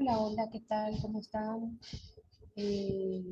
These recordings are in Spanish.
Hola, hola, ¿qué tal? ¿Cómo están? Eh,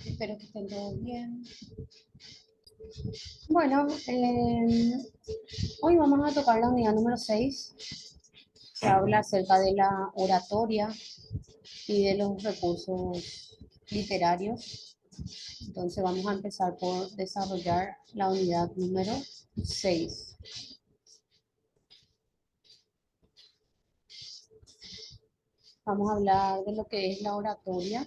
Espero que estén todos bien. Bueno, hoy vamos a tocar la unidad número 6. Se habla acerca de la oratoria y de los recursos literarios. Entonces vamos a empezar por desarrollar la unidad número 6. Vamos a hablar de lo que es la oratoria.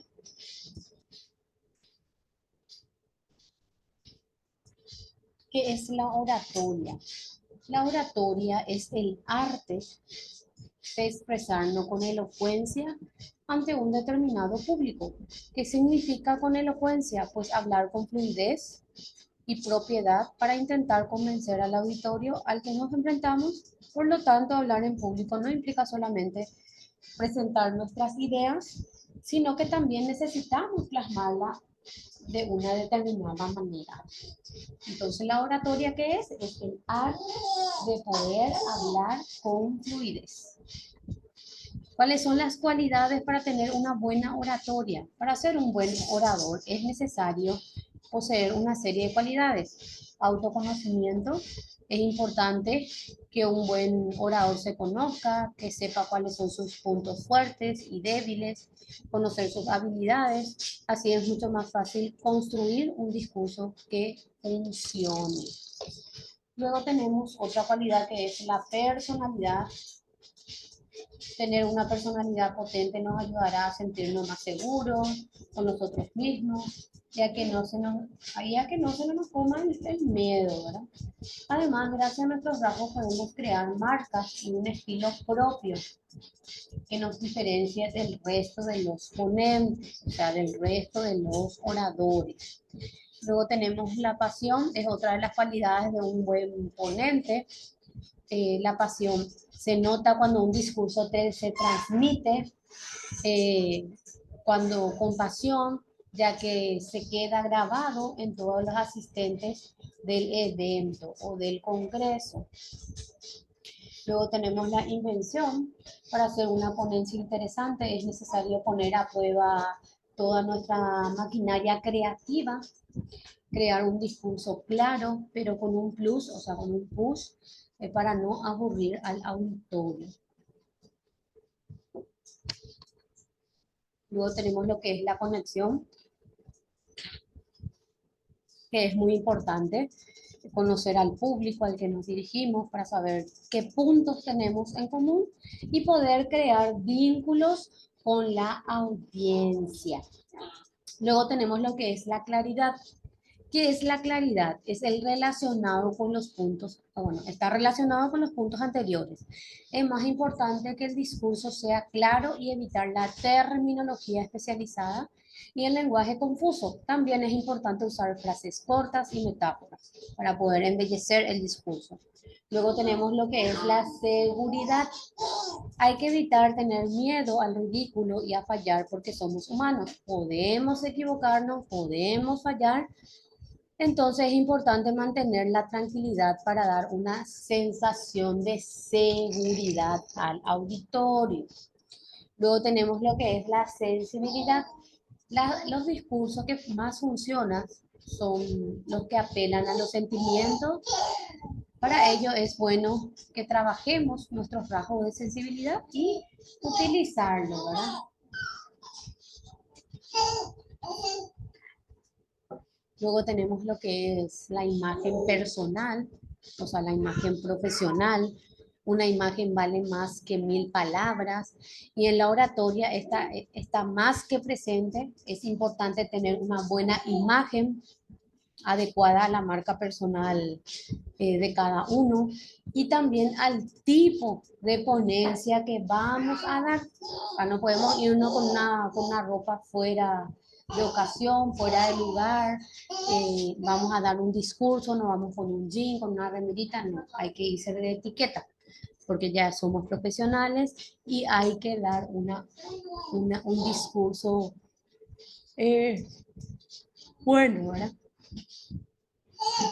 ¿Qué es la oratoria? La oratoria es el arte de expresarnos con elocuencia ante un determinado público. ¿Qué significa con elocuencia? Pues hablar con fluidez y propiedad para intentar convencer al auditorio al que nos enfrentamos. Por lo tanto, hablar en público no implica solamente presentar nuestras ideas, sino que también necesitamos plasmarla de una determinada manera. Entonces, la oratoria, ¿qué es? Es el arte de poder hablar con fluidez. ¿Cuáles son las cualidades para tener una buena oratoria? Para ser un buen orador es necesario poseer una serie de cualidades. Autoconocimiento. Es importante que un buen orador se conozca, que sepa cuáles son sus puntos fuertes y débiles, conocer sus habilidades. Así es mucho más fácil construir un discurso que funcione. Luego tenemos otra cualidad que es la personalidad. Tener una personalidad potente nos ayudará a sentirnos más seguros con nosotros mismos, ya que no se nos coma el miedo, ¿verdad? Además, gracias a nuestros rasgos podemos crear marcas y un estilo propio que nos diferencie del resto de los ponentes, o sea, del resto de los oradores. Luego tenemos la pasión, es otra de las cualidades de un buen ponente. La pasión se nota cuando un discurso se transmite, eh, cuando con pasión, ya que se queda grabado en todos los asistentes del evento o del congreso. Luego tenemos la invención. Para hacer una ponencia interesante es necesario poner a prueba toda nuestra maquinaria creativa, crear un discurso claro, pero con un plus, o sea, con un push, para no aburrir al auditorio. Luego tenemos lo que es la conexión, que es muy importante, conocer al público al que nos dirigimos para saber qué puntos tenemos en común y poder crear vínculos con la audiencia. Luego tenemos lo que es la claridad. ¿Qué es la claridad? Es el relacionado con los puntos, bueno, está relacionado con los puntos anteriores. Es más importante que el discurso sea claro y evitar la terminología especializada y el lenguaje confuso. También es importante usar frases cortas y metáforas para poder embellecer el discurso. Luego tenemos lo que es la seguridad. Hay que evitar tener miedo al ridículo y a fallar porque somos humanos. Podemos equivocarnos, podemos fallar, entonces es importante mantener la tranquilidad para dar una sensación de seguridad al auditorio. Luego tenemos lo que es la sensibilidad. Los discursos que más funcionan son los que apelan a los sentimientos. Para ello es bueno que trabajemos nuestros rasgos de sensibilidad y utilizarlo, ¿verdad? Luego tenemos lo que es la imagen personal, o sea, la imagen profesional. Una imagen vale más que 1000 palabras y en la oratoria está más que presente. Es importante tener una buena imagen adecuada a la marca personal de cada uno y también al tipo de ponencia que vamos a dar. O sea, no podemos irnos con una ropa fuera de ocasión, fuera de lugar. Vamos a dar un discurso, no vamos con un jean, con una remerita, no, hay que irse de etiqueta porque ya somos profesionales y hay que dar un discurso eh, bueno, ¿verdad?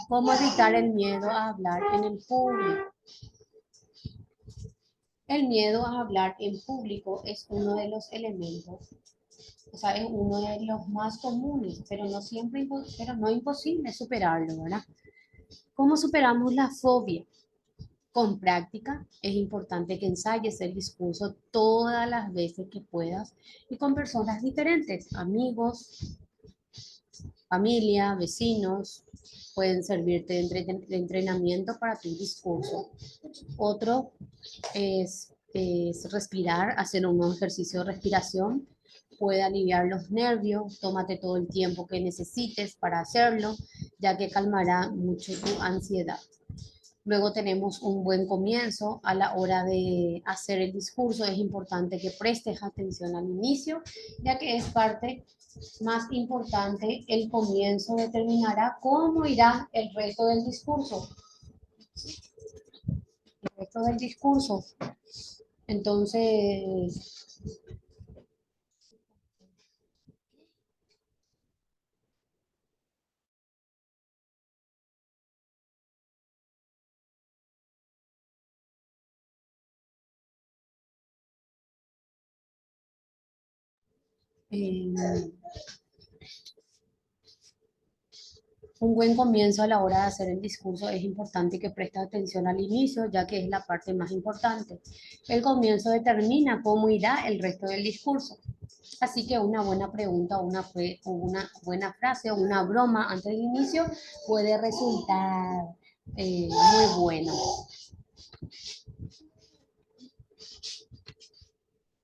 ¿Cómo evitar el miedo a hablar en el público? El miedo a hablar en público es uno de los elementos, o sea, es uno de los más comunes, pero no siempre, pero no imposible superarlo, ¿verdad? ¿Cómo superamos la fobia? Con práctica, es importante que ensayes el discurso todas las veces que puedas y con personas diferentes, amigos, familia, vecinos, pueden servirte de entrenamiento para tu discurso. Otro es respirar, hacer un ejercicio de respiración. Puede aliviar los nervios, tómate todo el tiempo que necesites para hacerlo, ya que calmará mucho tu ansiedad. Luego tenemos un buen comienzo. A la hora de hacer el discurso es importante que prestes atención al inicio, ya que es parte más importante. El comienzo determinará cómo irá el resto del discurso. El resto del discurso. Entonces, eh, un buen comienzo a la hora de hacer el discurso es importante que prestes atención al inicio, ya que es la parte más importante. El comienzo determina cómo irá el resto del discurso. Así que una buena pregunta o una buena frase o una broma antes del inicio puede resultar muy bueno.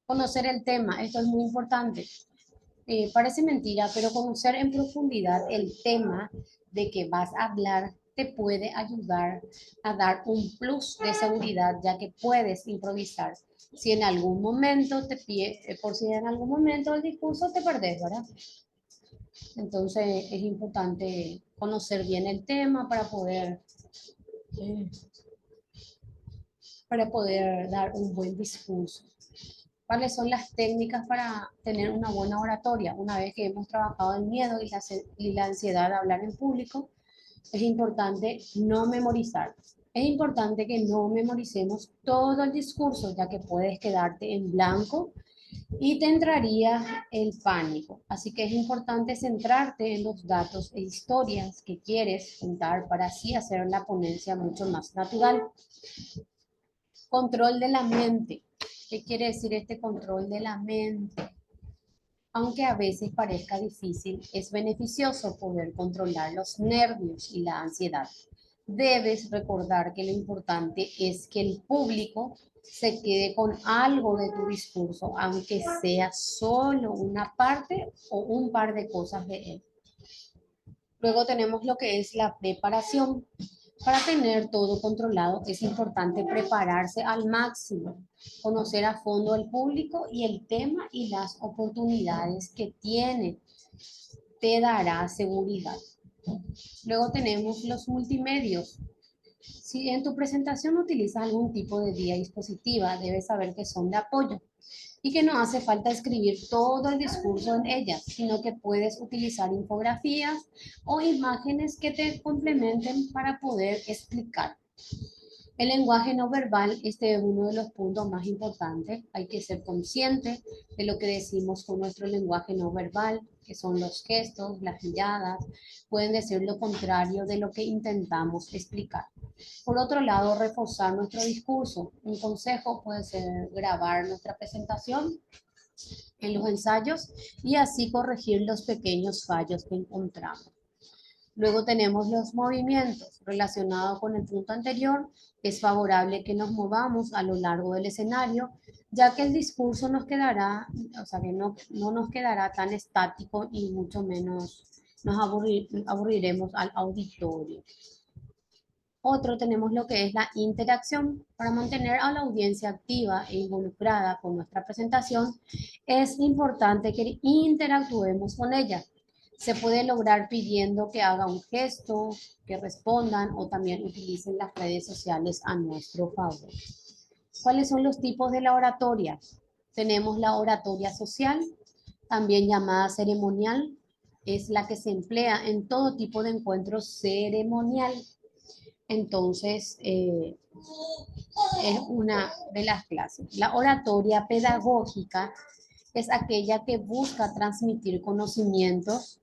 Conocer el tema, esto es muy importante. Parece mentira, pero conocer en profundidad el tema de que vas a hablar te puede ayudar a dar un plus de seguridad, ya que puedes improvisar. Si en algún momento por si en algún momento el discurso te perdés, ¿verdad? Entonces es importante conocer bien el tema eh, para poder dar un buen discurso. ¿Cuáles son las técnicas para tener una buena oratoria? Una vez que hemos trabajado el miedo y la ansiedad de hablar en público, es importante no memorizar. Es importante que no memoricemos todo el discurso, ya que puedes quedarte en blanco y te entraría el pánico. Así que es importante centrarte en los datos e historias que quieres contar para así hacer la ponencia mucho más natural. Control de la mente. ¿Qué quiere decir este control de la mente? Aunque a veces parezca difícil, es beneficioso poder controlar los nervios y la ansiedad. Debes recordar que lo importante es que el público se quede con algo de tu discurso, aunque sea solo una parte o un par de cosas de él. Luego tenemos lo que es la preparación. Para tener todo controlado es importante prepararse al máximo, conocer a fondo el público y el tema y las oportunidades que tiene. Te dará seguridad. Luego tenemos los multimedios. Si en tu presentación utilizas algún tipo de guía dispositiva, debes saber que son de apoyo y que no hace falta escribir todo el discurso en ellas, sino que puedes utilizar infografías o imágenes que te complementen para poder explicar. El lenguaje no verbal, este es uno de los puntos más importantes. Hay que ser consciente de lo que decimos con nuestro lenguaje no verbal, que son los gestos, las miradas, pueden decir lo contrario de lo que intentamos explicar. Por otro lado, reforzar nuestro discurso. Un consejo puede ser grabar nuestra presentación en los ensayos y así corregir los pequeños fallos que encontramos. Luego tenemos los movimientos. Relacionado con el punto anterior, es favorable que nos movamos a lo largo del escenario, ya que el discurso nos quedará, o sea, que no nos quedará tan estático y mucho menos aburriremos al auditorio. Otro tenemos lo que es la interacción. Para mantener a la audiencia activa e involucrada con nuestra presentación, es importante que interactuemos con ella. Se puede lograr pidiendo que haga un gesto, que respondan o también utilicen las redes sociales a nuestro favor. ¿Cuáles son los tipos de la oratoria? Tenemos la oratoria social, también llamada ceremonial, es la que se emplea en todo tipo de encuentro ceremonial. Entonces, es una de las clases. La oratoria pedagógica es aquella que busca transmitir conocimientos,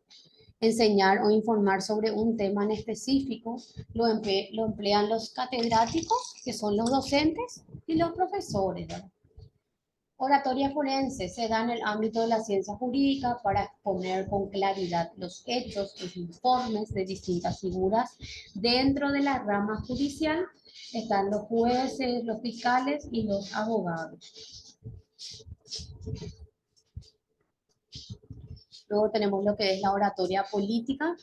enseñar o informar sobre un tema en específico. Lo emplean los catedráticos, que son los docentes, y los profesores, ¿verdad? Oratoria forense se da en el ámbito de la ciencia jurídica para exponer con claridad los hechos, los informes de distintas figuras. Dentro de la rama judicial están los jueces, los fiscales y los abogados. Luego tenemos lo que es la oratoria política.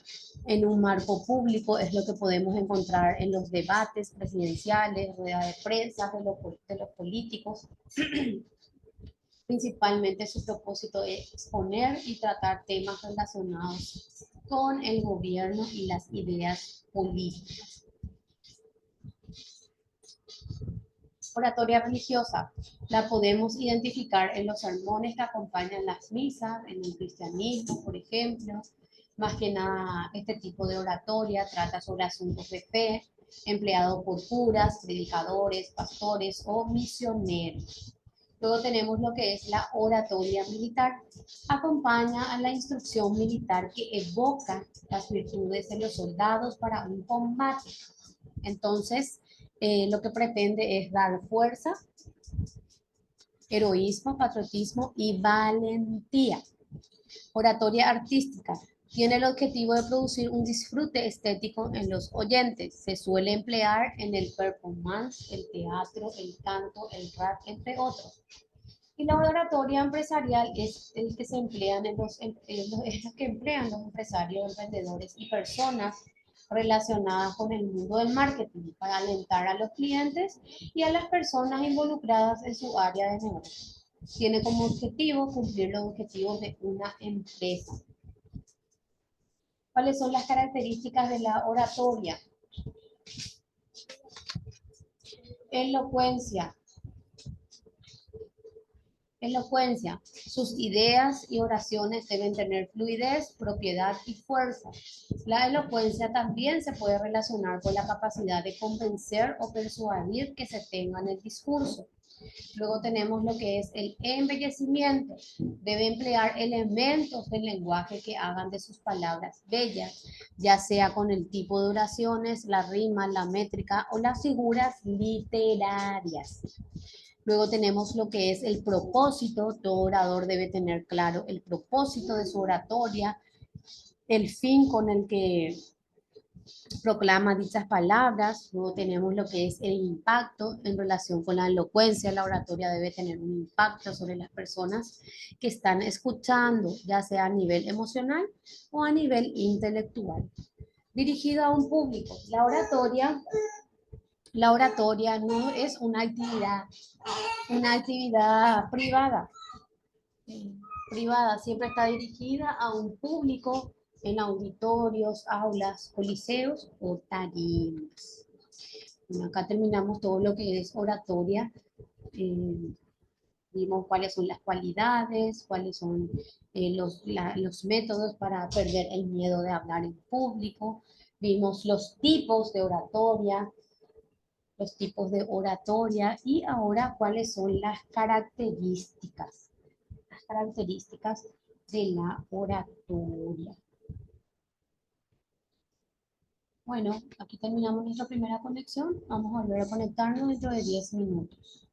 En un marco público es lo que podemos encontrar en los debates presidenciales, ruedas de prensa de los políticos. Principalmente su propósito es exponer y tratar temas relacionados con el gobierno y las ideas políticas. Oratoria religiosa. La podemos identificar en los sermones que acompañan las misas, en el cristianismo, por ejemplo. Más que nada, este tipo de oratoria trata sobre asuntos de fe, empleado por curas, predicadores, pastores o misioneros. Luego tenemos lo que es la oratoria militar. Acompaña a la instrucción militar que evoca las virtudes de los soldados para un combate. Entonces, lo que pretende es dar fuerza, heroísmo, patriotismo y valentía. Oratoria artística. Tiene el objetivo de producir un disfrute estético en los oyentes. Se suele emplear en el performance, el teatro, el canto, el rap, entre otros. Y la oratoria empresarial es el que se emplean es lo que emplean los empresarios, vendedores y personas relacionadas con el mundo del marketing para alentar a los clientes y a las personas involucradas en su área de negocio. Tiene como objetivo cumplir los objetivos de una empresa. ¿Cuáles son las características de la oratoria? Elocuencia. Elocuencia. Sus ideas y oraciones deben tener fluidez, propiedad y fuerza. La elocuencia también se puede relacionar con la capacidad de convencer o persuadir que se tenga en el discurso. Luego tenemos lo que es el embellecimiento. Debe emplear elementos del lenguaje que hagan de sus palabras bellas, ya sea con el tipo de oraciones, la rima, la métrica o las figuras literarias. Luego tenemos lo que es el propósito. Todo orador debe tener claro el propósito de su oratoria, el fin con el que proclama dichas palabras. Luego tenemos lo que es el impacto en relación con la elocuencia. La oratoria debe tener un impacto sobre las personas que están escuchando, ya sea a nivel emocional o a nivel intelectual. Dirigido a un público. La oratoria no es una actividad privada. Privada siempre está dirigida a un público en auditorios, aulas, coliseos o tarimas. Bueno, acá terminamos todo lo que es oratoria. Eh, Vimos cuáles son las cualidades, cuáles son los métodos para perder el miedo de hablar en público. Vimos los tipos de oratoria y ahora cuáles son las características de la oratoria. Bueno, aquí terminamos nuestra primera conexión. Vamos a volver a conectarnos dentro de 10 minutos.